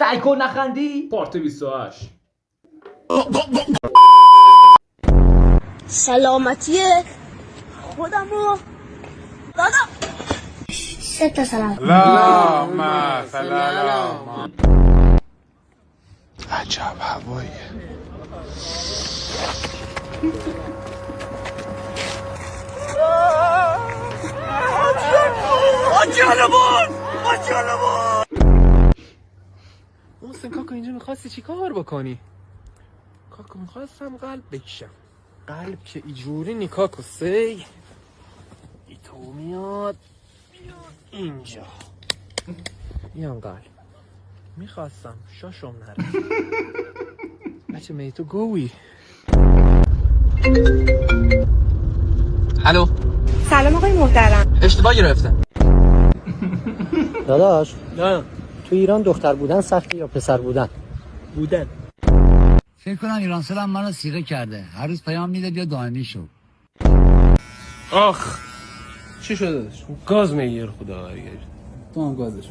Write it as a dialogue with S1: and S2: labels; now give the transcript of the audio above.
S1: سعی کن نخندی.
S2: پارت 28.
S3: سلامتی خودمو دادم. 3 تا سلام.
S4: اللهم صل علی عجب هواییه.
S5: محسن کاکا اینجا میخواستی چی کار بکنی؟ کاکا میخواستم قلب بکشم. قلب که ایجوری نی کاکا سی ای تو میاد اینجا میان قلب میخواستم شاشم نره. بچه میتو گوی. الو
S6: سلام آقای محترم.
S5: اشتباه گرفتم.
S7: داداش
S5: نه
S7: تو ایران دختر بودن سخته یا پسر بودن؟
S5: بودن.
S8: فکر کنم ایرانسل هم منو سیغه کرده. هر روز پیام میده بیا دائمی شو.
S2: آخ چی شده؟ گاز میگیر خدا.
S8: تو هم گازش